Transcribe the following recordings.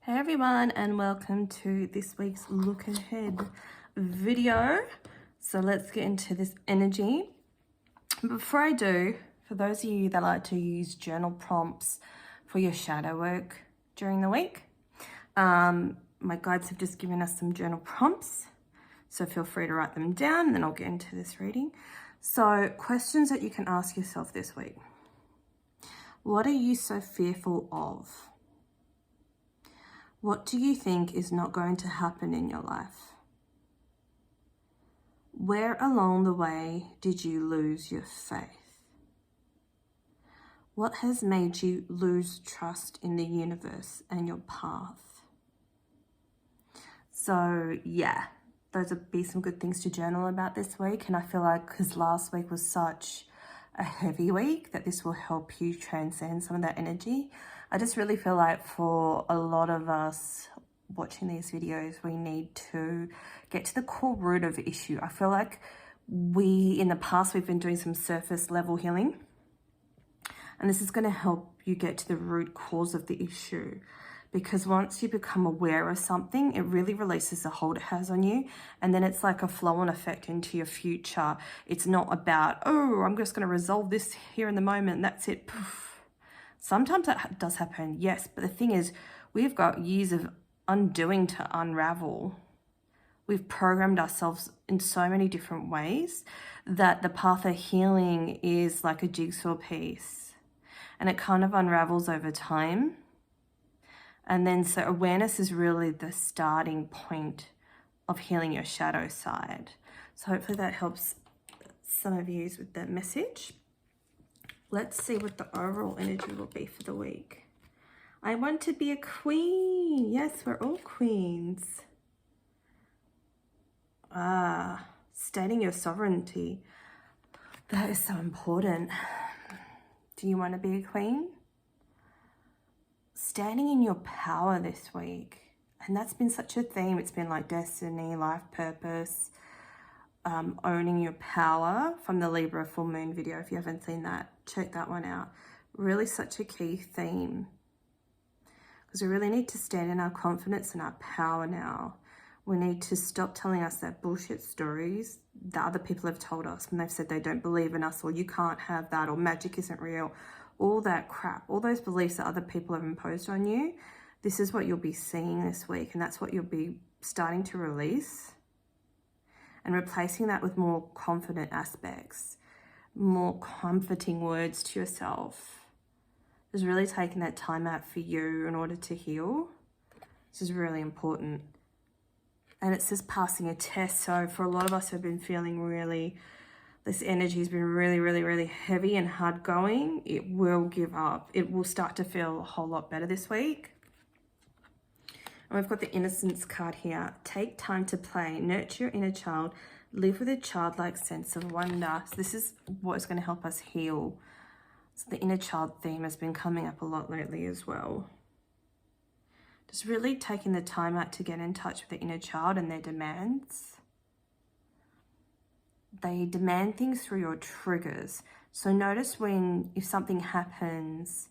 Hey everyone, and welcome to this week's look ahead video. So let's get into this energy. Before I do, for those of you that like to use journal prompts for your shadow work during the week, my guides have just given us some journal prompts, so feel free to write them down and then I'll get into this reading. So questions that you can ask yourself this week. What are you so fearful of? What do you think is not going to happen in your life? Where along the way did you lose your faith? What has made you lose trust in the universe and your path? So yeah, those would be some good things to journal about this week. And I feel like because last week was such a heavy week, that this will help you transcend some of that energy. I just really feel like for a lot of us watching these videos, we need to get to the core root of the issue. I feel like in the past, we've been doing some surface level healing, and this is going to help you get to the root cause of the issue. Because once you become aware of something, it really releases the hold it has on you. And then it's like a flow-on effect into your future. It's not about, oh, I'm just going to resolve this here in the moment and that's it. Poof. Sometimes that does happen, yes. But the thing is, we've got years of undoing to unravel. We've programmed ourselves in so many different ways that the path of healing is like a jigsaw piece. And it kind of unravels over time. And then so awareness is really the starting point of healing your shadow side. So hopefully that helps some of you with that message. Let's see what the overall energy will be for the week. I want to be a queen. Yes, we're all queens. Stating your sovereignty. That is so important. Do you want to be a queen? Standing in your power this week, and that's been such a theme. It's been like destiny, life purpose, owning your power from the Libra full moon video. If you haven't seen that, check that one out. Really such a key theme, because we really need to stand in our confidence and our power now. We need to stop telling us that bullshit stories that other people have told us when they've said they don't believe in us, or you can't have that, or magic isn't real. All that crap, all those beliefs that other people have imposed on you, this is what you'll be seeing this week, and that's what you'll be starting to release, and replacing that with more confident aspects, more comforting words to yourself. Just really taking that time out for you in order to heal. This is really important. And it's just passing a test. So for a lot of us who have been feeling really, this energy has been really heavy and hard going, it will give up. It will start to feel a whole lot better this week. And we've got the Innocence card here. Take time to play, nurture your inner child, live with a childlike sense of wonder. So this is what is going to help us heal. So the inner child theme has been coming up a lot lately as well. Just really taking the time out to get in touch with the inner child and their demands. They demand things through your triggers. So notice if something happens,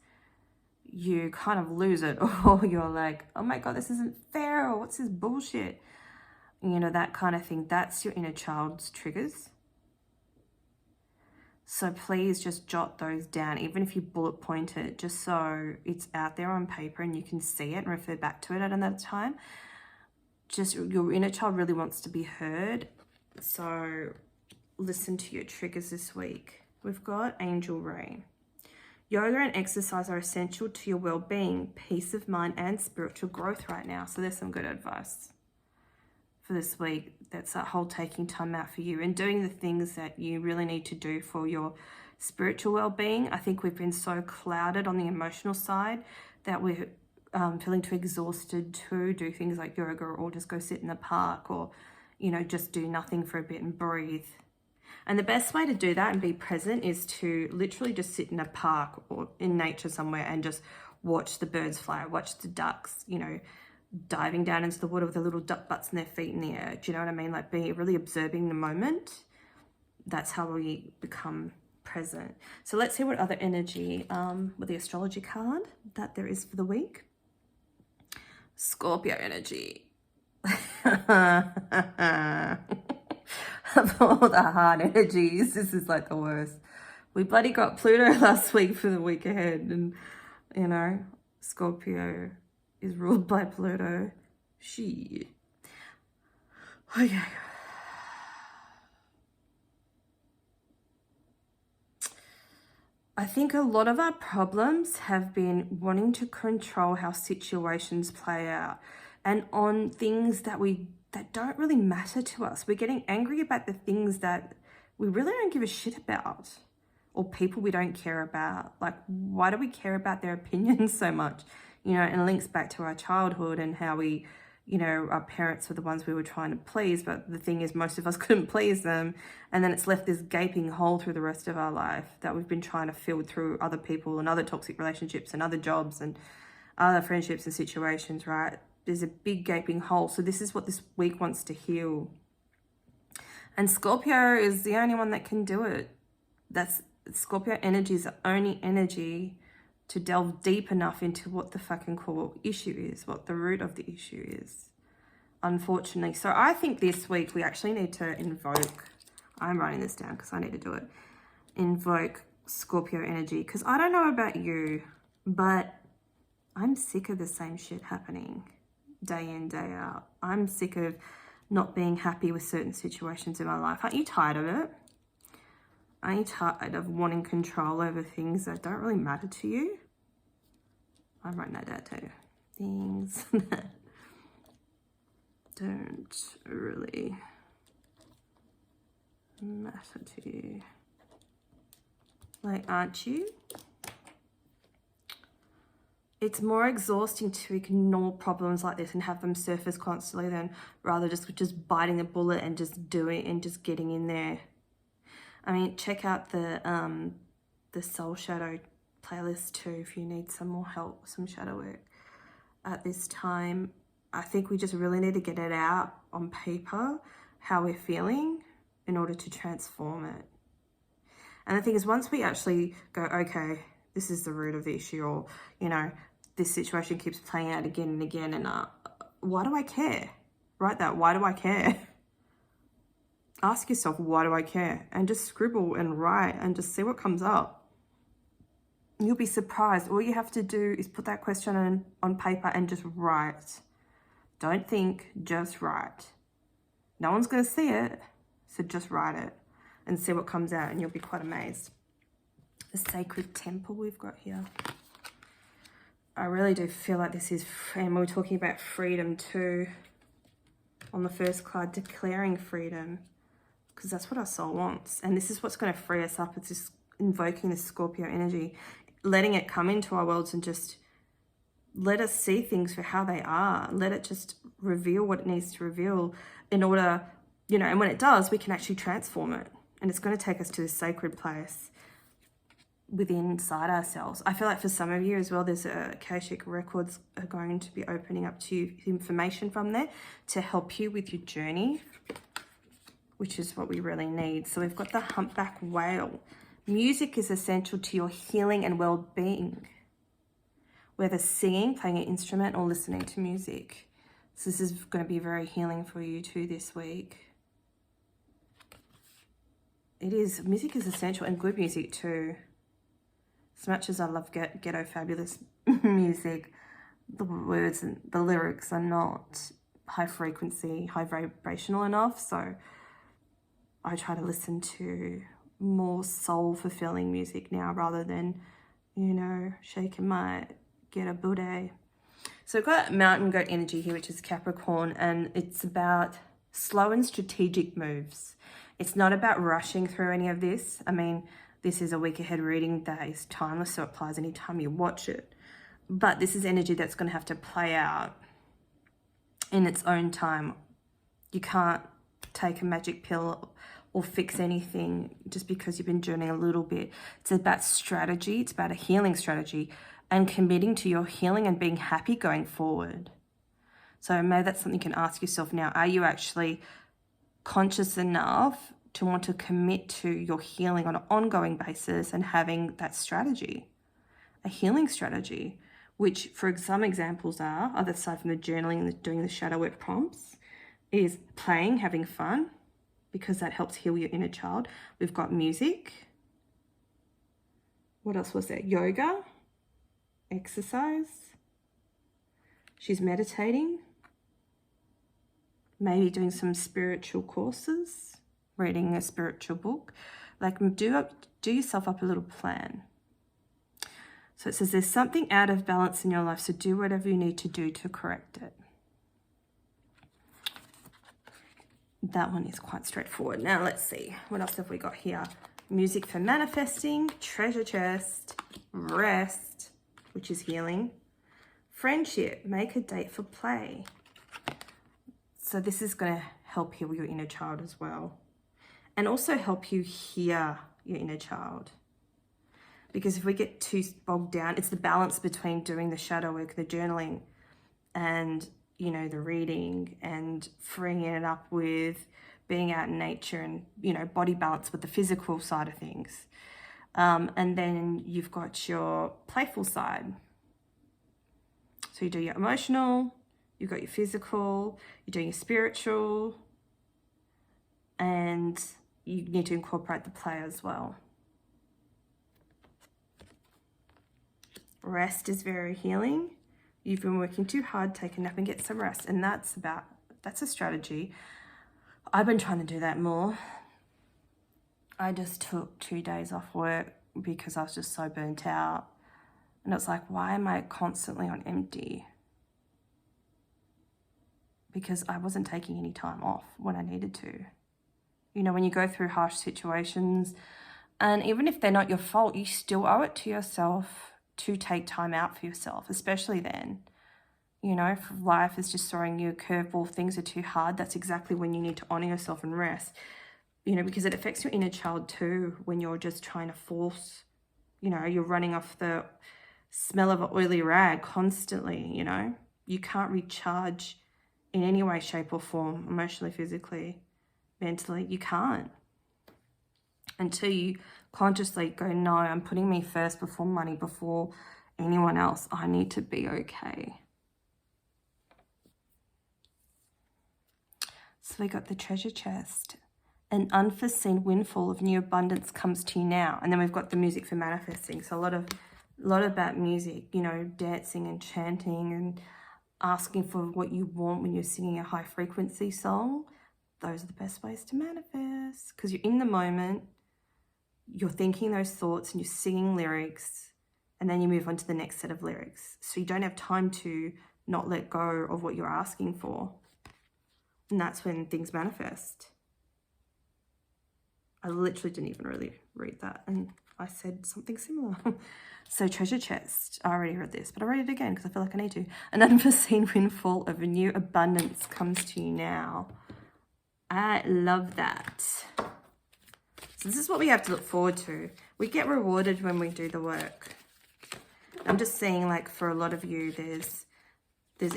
you kind of lose it, or you're like, oh my God, this isn't fair, or what's this bullshit? You know, that kind of thing. That's your inner child's triggers. So please just jot those down, even if you bullet point it, just so it's out there on paper and you can see it and refer back to it at another time. Just your inner child really wants to be heard. So listen to your triggers this week. We've got Angel Ray. Yoga and exercise are essential to your well-being, peace of mind, and spiritual growth right now. So there's some good advice for this week. That's that whole taking time out for you and doing the things that you really need to do for your spiritual well-being. I think we've been so clouded on the emotional side that we're feeling too exhausted to do things like yoga, or just go sit in the park, or, you know, just do nothing for a bit and breathe. And the best way to do that and be present is to literally just sit in a park or in nature somewhere and just watch the birds fly, watch the ducks, you know, diving down into the water with their little duck butts and their feet in the air. Do you know what I mean? Like, be really observing the moment. That's how we become present. So let's see what other energy with the astrology card that there is for the week. Scorpio energy. Of all the hard energies, this is like the worst. We bloody got Pluto last week for the week ahead, and you know, Scorpio is ruled by Pluto. Shit. Okay. I think a lot of our problems have been wanting to control how situations play out and on things that don't really matter to us. We're getting angry about the things that we really don't give a shit about, or people we don't care about. Like, why do we care about their opinions so much? You know, and it links back to our childhood and how we, you know, our parents were the ones we were trying to please, but the thing is most of us couldn't please them, and then it's left this gaping hole through the rest of our life that we've been trying to fill through other people and other toxic relationships and other jobs and other friendships and situations, right? There's a big gaping hole. So this is what this week wants to heal. And Scorpio is the only one that can do it. That's Scorpio energy is the only energy to delve deep enough into what the fucking core issue is, what the root of the issue is, unfortunately. So I think this week we actually need to invoke, I'm writing this down because I need to do it, invoke Scorpio energy. Because I don't know about you, but I'm sick of the same shit happening day in, day out. I'm sick of not being happy with certain situations in my life. Aren't you tired of it? Aren't you tired of wanting control over things that don't really matter to you? I'm writing that down too. Things that don't really matter to you. Like, aren't you? It's more exhausting to ignore problems like this and have them surface constantly than rather just biting the bullet and just doing and just getting in there. I mean, check out the Soul Shadow playlist too if you need some more help with some shadow work at this time. I think we just really need to get it out on paper, how we're feeling, in order to transform it. And the thing is, once we actually go, okay, this is the root of the issue, or, you know, this situation keeps playing out again and again, and why do I care? Write that, why do I care? Ask yourself, why do I care? And just scribble and write and just see what comes up. You'll be surprised. All you have to do is put that question on paper and just write. Don't think, just write. No one's going to see it, so just write it and see what comes out, and you'll be quite amazed. The sacred temple we've got here. I really do feel like this is, and we're talking about freedom too on the first card, declaring freedom. Because that's what our soul wants. And this is what's going to free us up. It's just invoking this Scorpio energy, letting it come into our worlds and just let us see things for how they are. Let it just reveal what it needs to reveal in order, you know, and when it does, we can actually transform it. And it's going to take us to this sacred place within inside ourselves. I feel like for some of you as well, there's Akashic records are going to be opening up to you information from there to help you with your journey, which is what we really need. So we've got the humpback whale. Music is essential to your healing and well-being, whether singing, playing an instrument, or listening to music. So this is going to be very healing for you too this week. It is. Music is essential, and good music too. As much as I love ghetto fabulous music, the words and the lyrics are not high frequency, high vibrational enough. So I try to listen to more soul fulfilling music now rather than, you know, shaking my ghetto booty. So we've got mountain goat energy here, which is Capricorn, and it's about slow and strategic moves. It's not about rushing through any of this. I mean, this is a week ahead reading that is timeless, so it applies anytime you watch it. But this is energy that's going to have to play out in its own time. You can't take a magic pill or fix anything just because you've been journeying a little bit. It's about strategy. It's about a healing strategy and committing to your healing and being happy going forward. So maybe that's something you can ask yourself now. Are you actually conscious enough to want to commit to your healing on an ongoing basis and having that strategy, a healing strategy, which for some examples are, other aside from the journaling and doing the shadow work prompts, is playing, having fun, because that helps heal your inner child. We've got music. What else was there? Yoga, exercise. She's meditating, maybe doing some spiritual courses, reading a spiritual book. Like, do yourself up a little plan. So it says there's something out of balance in your life, so do whatever you need to do to correct it. That one is quite straightforward. Now let's see, what else have we got here? Music for manifesting, treasure chest, rest, which is healing, friendship, make a date for play. So this is going to help heal your inner child as well, and also help you hear your inner child. Because if we get too bogged down, it's the balance between doing the shadow work, the journaling, and, you know, the reading, and freeing it up with being out in nature and, you know, body balance with the physical side of things. And then you've got your playful side. So you do your emotional, you've got your physical, you're doing your spiritual, and you need to incorporate the play as well. Rest is very healing. You've been working too hard, take a nap and get some rest. And that's a strategy. I've been trying to do that more. I just took 2 days off work because I was just so burnt out. And it's like, why am I constantly on empty? Because I wasn't taking any time off when I needed to. You know, when you go through harsh situations, and even if they're not your fault, you still owe it to yourself to take time out for yourself, especially then. You know, if life is just throwing you a curveball, things are too hard, that's exactly when you need to honor yourself and rest. You know, because it affects your inner child too, when you're just trying to force, you know, you're running off the smell of an oily rag constantly, you know. You can't recharge in any way, shape or form, emotionally, physically, mentally. You can't. Until you consciously go, no, I'm putting me first before money, before anyone else. I need to be okay. So we got the treasure chest. An unforeseen windfall of new abundance comes to you now. And then we've got the music for manifesting. So a lot about music, you know, dancing and chanting and asking for what you want when you're singing a high frequency song. Those are the best ways to manifest, because you're in the moment, you're thinking those thoughts and you're singing lyrics, and then you move on to the next set of lyrics. So you don't have time to not let go of what you're asking for. And that's when things manifest. I literally didn't even really read that, and I said something similar. So treasure chest, I already read this, but I'll read it again because I feel like I need to. An unforeseen windfall of a new abundance comes to you now. I love that. So this is what we have to look forward to. We get rewarded when we do the work. I'm just seeing, like, for a lot of you, there's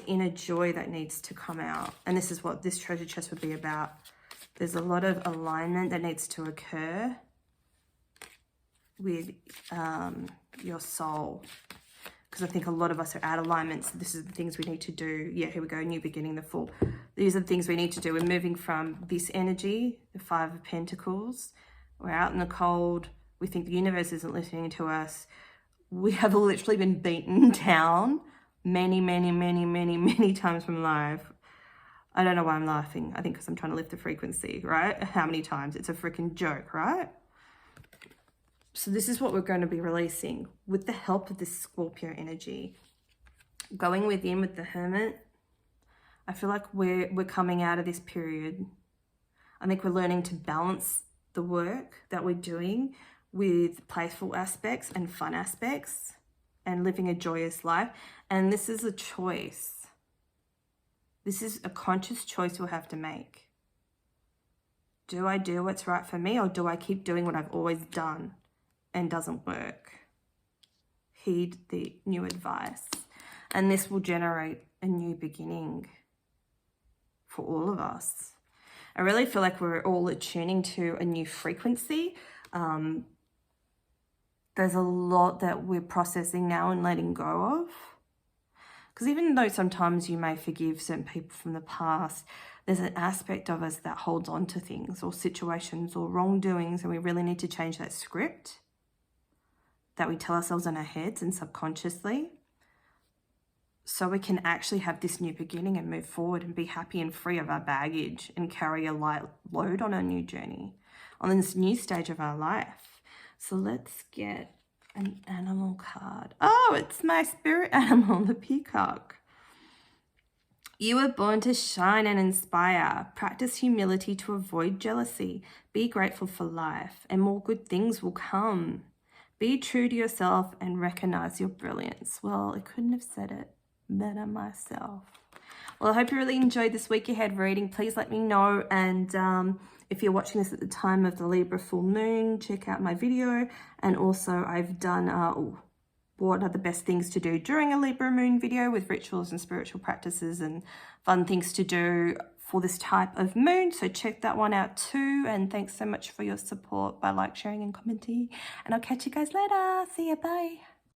inner joy that needs to come out. And this is what this treasure chest would be about. There's a lot of alignment that needs to occur with your soul. Because I think a lot of us are out of alignment. So this is the things we need to do. Yeah, here we go, new beginning, the Fool. These are the things we need to do. We're moving from this energy, the Five of Pentacles. We're out in the cold. We think the universe isn't listening to us. We have literally been beaten down many, many, many, many, many times from life. I don't know why I'm laughing. I think because I'm trying to lift the frequency, right? How many times? It's a freaking joke, right? So this is what we're going to be releasing with the help of this Scorpio energy. Going within with the Hermit. I feel like we're coming out of this period. I think we're learning to balance the work that we're doing with playful aspects and fun aspects and living a joyous life. And this is a choice. This is a conscious choice we'll have to make. Do I do what's right for me, or do I keep doing what I've always done and doesn't work? Heed the new advice. And this will generate a new beginning for all of us. I really feel like we're all attuning to a new frequency. There's a lot that we're processing now and letting go of. Because even though sometimes you may forgive certain people from the past, there's an aspect of us that holds on to things or situations or wrongdoings, and we really need to change that script that we tell ourselves in our heads and subconsciously, so we can actually have this new beginning and move forward and be happy and free of our baggage and carry a light load on our new journey, on this new stage of our life. So let's get an animal card. Oh, it's my spirit animal, the peacock. You were born to shine and inspire. Practice humility to avoid jealousy. Be grateful for life, and more good things will come. Be true to yourself and recognize your brilliance. Well, I couldn't have said it better myself. Well, I hope you really enjoyed this week ahead reading. Please let me know. And if you're watching this at the time of the Libra full moon, check out my video. And also I've done what are the best things to do during a Libra moon video with rituals and spiritual practices and fun things to do for this type of moon. So check that one out too. And thanks so much for your support by sharing and commenting. And I'll catch you guys later. See ya. Bye.